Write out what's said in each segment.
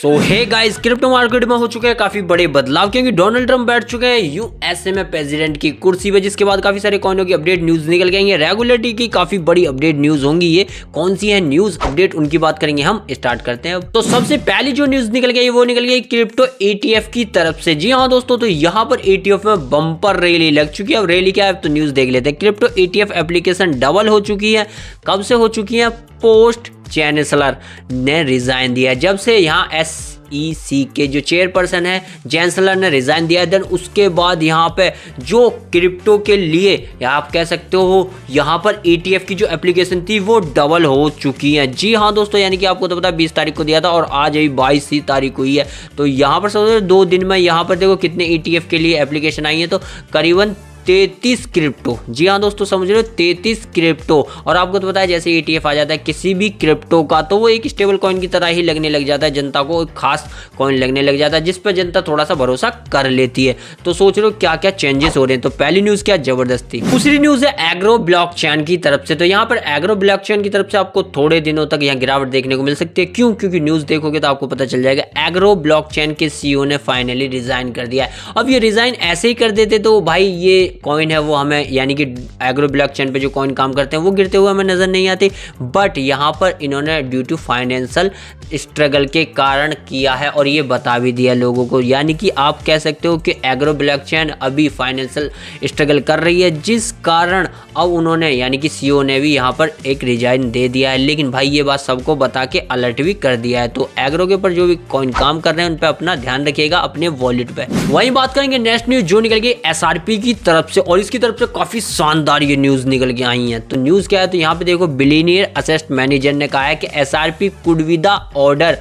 सो hey guys, crypto market में हो चुके हैं काफी बड़े बदलाव, क्योंकि डोनाल्ड ट्रंप बैठ चुके हैं यूएसए में प्रेसिडेंट की कुर्सी पे, जिसके बाद काफी सारे कॉइनों की अपडेट न्यूज निकल के आएंगे। रेगुलेटरी की काफी बड़ी अपडेट न्यूज होंगी। ये कौन सी है न्यूज अपडेट, उनकी बात करेंगे। हम स्टार्ट करते हैं। तो सबसे पहली जो न्यूज निकल गई वो निकल गई क्रिप्टो एटीएफ की तरफ से। जी हाँ दोस्तों, तो यहाँ पर एटीएफ में बम्पर रैली लग चुकी है। अब रैली क्या है तो न्यूज देख लेते हैं। क्रिप्टो एटीएफ एप्लीकेशन डबल हो चुकी है। कब से हो चुकी है? पोस्ट चांसलर ने रिजाइन दिया। जब से यहाँ SEC के जो चेयरपर्सन है चांसलर ने रिजाइन दिया, देन उसके बाद यहाँ पे जो क्रिप्टो के लिए या आप कह सकते हो यहाँ पर ETF की जो एप्लीकेशन थी वो डबल हो चुकी है। जी हाँ दोस्तों, यानी कि आपको तो पता 20 तारीख को दिया था और आज अभी 22 तारीख हुई है। तो यहाँ पर समझो 2 दिन में यहाँ पर देखो कितने ETF के लिए एप्लीकेशन आई है, तो करीबन 33 क्रिप्टो। जी हाँ दोस्तों, समझ रहे हो 33 क्रिप्टो। और आपको तो पता है जैसे ETF आ जाता है किसी भी क्रिप्टो का, तो वो एक स्टेबल कॉइन की तरह ही लगने लग जाता है। जनता को एक खास कॉइन लगने लग जाता है जिस पर जनता थोड़ा सा भरोसा कर लेती है। तो सोच रहे हो क्या क्या चेंजेस हो रहे हैं। तो पहली न्यूज क्या जबरदस्त थी। दूसरी न्यूज है एग्रो ब्लॉकचेन की तरफ से। तो यहाँ पर एग्रो ब्लॉकचेन की तरफ से आपको थोड़े दिनों तक यहाँ गिरावट देखने को मिल सकती है। क्यों? क्योंकि न्यूज देखोगे तो आपको पता चल जाएगा एग्रो ब्लॉकचेन के CEO ने फाइनली रिजाइन कर दिया है। अब ये रिजाइन ऐसे ही कर देते तो भाई ये कॉइन है वो हमें, यानी कि एग्रो ब्लॉकचेन पे जो कॉइन काम करते हैं वो गिरते हुए हमें नजर नहीं आते। बट यहाँ पर इन्होंने ड्यू टू फाइनेंशियल स्ट्रगल के कारण किया है और ये बता भी दिया लोगों को। यानी कि आप कह सकते हो कि एग्रो ब्लॉकचेन अभी फाइनेंशियल स्ट्रगल कर रही है, जिस कारण अब उन्होंने यानी कि CEO ने भी यहाँ पर एक रिजाइन दे दिया है। लेकिन भाई ये बात सबको बता के अलर्ट भी कर दिया है। तो एग्रो के ऊपर जो भी कॉइन काम कर रहे हैं उन पर अपना ध्यान रखिएगा अपने वॉलेट पे। वहीं बात करेंगे नेक्स्ट न्यूज जो निकल गई SRP की तरफ से, और इसकी तरफ से काफी शानदार ये न्यूज निकल के आई है। तो न्यूज क्या है तो यहाँ पे देखो बिलियनियर असेट मैनेजर ने कहा है कि SRP could be the order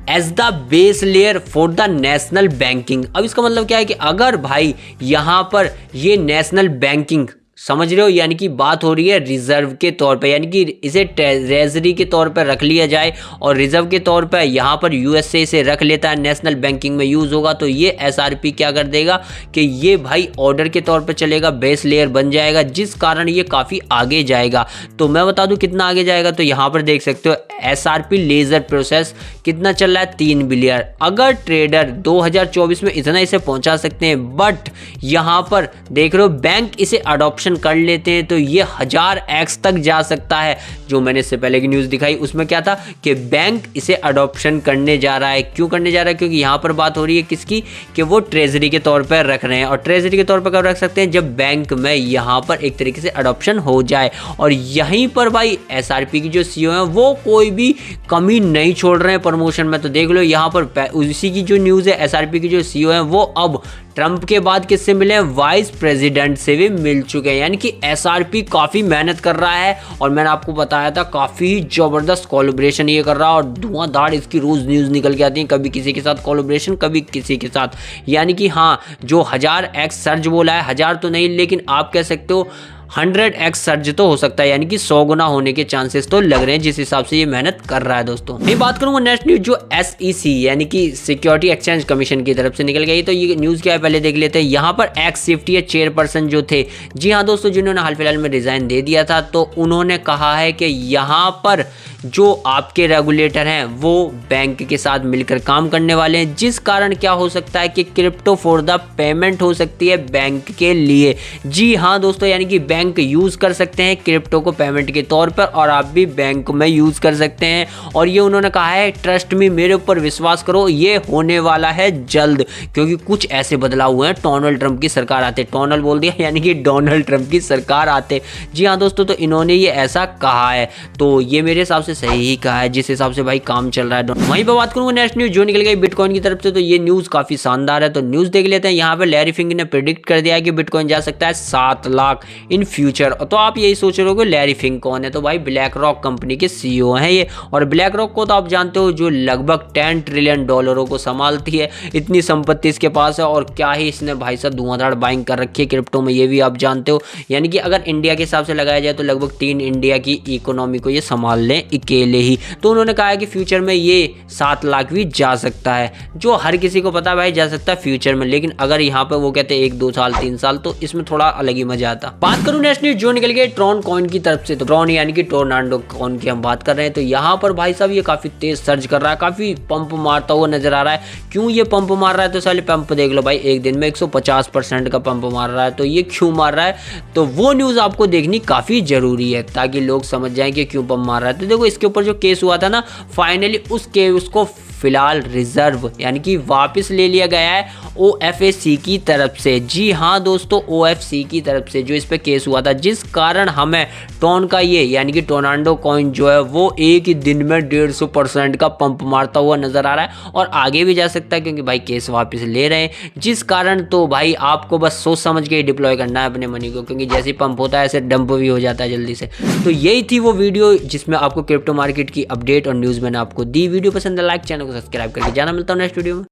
as the base layer for the national banking. अब इसका मतलब क्या है कि अगर भाई यहाँ पर ये नेशनल बैंकिंग, समझ रहे हो, यानी कि बात हो रही है रिजर्व के तौर पे, यानी कि इसे ट्रेजरी के तौर पर रख लिया जाए और रिजर्व के तौर पर यहाँ पर USA से रख लेता है, नेशनल बैंकिंग में यूज़ होगा। तो ये SRP क्या कर देगा कि ये भाई ऑर्डर के तौर पर चलेगा, बेस लेयर बन जाएगा, जिस कारण ये काफ़ी आगे जाएगा। तो मैं बता दूं कितना आगे जाएगा। तो यहाँ पर देख सकते हो SRP लेजर प्रोसेस कितना चल रहा है 3 बिलियन। अगर ट्रेडर 2024 में इतना इसे पहुँचा सकते हैं, बट यहाँ पर देख रहे हो बैंक इसे अडॉप्शन कर लेते हैं तो ये 1000x तक जा सकता है। जो मैंने इससे पहले की न्यूज़ दिखाई उसमें क्या था कि बैंक इसे अडॉप्शन करने जा रहा है। क्यों करने जा रहा है? क्योंकि यहाँ पर बात हो रही है किसकी, कि वो ट्रेजरी के तौर पर रख रहे हैं। और ट्रेजरी के तौर पर कब रख सकते हैं? जब बैंक में यहाँ पर एक तरीके से अडॉप्शन हो जाए। और यहीं पर भाई SRP की जो CEO है वो कोई भी कमी नहीं छोड़ रहे हैं प्रमोशन में। तो देख लो यहाँ पर उसी की जो न्यूज़ है, SRP की जो CEO है वो अब ट्रंप के बाद किससे मिले हैं? वाइस प्रेसिडेंट से भी मिल चुके हैं। यानी कि SRP काफ़ी मेहनत कर रहा है और मैंने आपको बताया था काफ़ी ज़बरदस्त कोलैबोरेशन ये कर रहा है और धुआंधार इसकी रोज़ न्यूज़ निकल के आती है। कभी किसी के साथ कोलैबोरेशन, कभी किसी के साथ। यानी कि हाँ, जो 1000x सर्ज बोला है, 1000 तो नहीं लेकिन आप कह सकते हो 100x सर्ज तो हो सकता है, यानी कि 100 गुना होने के चांसेस तो लग रहे हैं जिस हिसाब से ये मेहनत कर रहा है। दोस्तों मैं बात करूंगा नेक्स्ट न्यूज जो SEC यानी कि सिक्योरिटी एक्सचेंज कमीशन की तरफ से निकल गई। तो ये न्यूज क्या है पहले देख लेते हैं। यहाँ पर एक्स सेफ्टी चेयरपर्सन जो थे, जी हाँ दोस्तों, जिन्होंने हाल फिलहाल में रिजाइन दे दिया था, तो उन्होंने कहा है कि यहाँ पर जो आपके रेगुलेटर हैं वो बैंक के साथ मिलकर काम करने वाले हैं, जिस कारण क्या हो सकता है कि क्रिप्टो फॉर द पेमेंट हो सकती है बैंक के लिए। जी हाँ दोस्तों, यानी कि बैंक यूज़ कर सकते हैं क्रिप्टो को पेमेंट के तौर पर और आप भी बैंक में यूज़ कर सकते हैं। और ये उन्होंने कहा है ट्रस्ट मी, मेरे ऊपर विश्वास करो, ये होने वाला है जल्द। क्योंकि कुछ ऐसे बदलाव हुए हैं डोनाल्ड ट्रंप की सरकार आते, टोनल बोल दिया यानी कि डोनाल्ड ट्रंप की सरकार आते। जी हाँ दोस्तों, तो इन्होंने ये ऐसा कहा है, तो ये मेरे हिसाब से सही ही कहा है जिस हिसाब से भाई काम चल रहा है। वहीं पर बात करूंगा नेक्स्ट न्यूज जो निकल गई बिटकॉइन की तरफ से। तो ये न्यूज़ काफ़ी शानदार है, तो न्यूज़ देख लेते हैं। यहाँ पर लैरी फिंगर ने प्रिडिक्ट कर दिया है कि बिटकॉइन जा सकता है 7 लाख इन फ्यूचर। तो आप यही सोच रहे हो कि लैरी फिंग कौन है? तो भाई ब्लैक रॉक कंपनी के CEO हैं ये। और ब्लैक रॉक को तो आप जानते हो जो लगभग $10 ट्रिलियन को संभालती है, इतनी संपत्ति इसके पास है। और क्या ही इसने भाई साहब धुआंधार बाइंग कर रखी है क्रिप्टो में, ये भी आप जानते हो। यानी कि अगर इंडिया के हिसाब से लगाया जाए तो लगभग 3 इंडिया की इकोनॉमी को ये संभाल लें अकेले ही। तो उन्होंने कहा है कि फ्यूचर में ये 7 लाख भी जा सकता है, जो हर किसी को पता है भाई जा सकता है फ्यूचर में। लेकिन अगर यहाँ पे वो कहते हैं 1-2 साल 3 साल, तो इसमें थोड़ा अलग ही मजा आता। बात करूँ अब नेक्स्ट न्यूज जो निकल गई ट्रॉन कॉइन की तरफ से। तो ट्रॉन यानी कि टोर्नाडो कॉइन की हम बात कर रहे हैं। तो यहाँ पर भाई साहब ये काफी तेज सर्च कर रहा है, काफी पंप मारता हुआ नजर आ रहा है। क्यों ये पंप मार रहा है? तो साले पंप देख लो भाई, एक दिन में 150% का पंप मार रहा है। तो ये क्यों मार रहा है, तो वो न्यूज आपको देखनी काफी जरूरी है ताकि लोग समझ जाएं कि क्यों पंप मार रहा है। तो देखो इसके ऊपर जो केस हुआ था ना, फाइनली उस केस को फिलहाल रिजर्व यानी कि वापस ले लिया गया है OFAC की तरफ से। जी हाँ दोस्तों, OFAC की तरफ से जो इस पे केस हुआ था, जिस कारण हमें टॉन का ये यानी कि टोर्नाडो कॉइन जो है वो एक ही दिन में 150% का पंप मारता हुआ नजर आ रहा है और आगे भी जा सकता है क्योंकि भाई केस वापस ले रहे हैं। जिस कारण तो भाई आपको बस सोच समझ के डिप्लॉय करना है अपने मनी को, क्योंकि जैसे पंप होता है ऐसे डंप भी हो जाता है जल्दी से। तो यही थी वो वीडियो जिसमें आपको क्रिप्टो मार्केट की अपडेट और न्यूज़ मैंने आपको दी। वीडियो पसंद है लाइक, चैनल को सब्सक्राइब करके जाना। मिलता हूँ नेक्स्ट वीडियो में।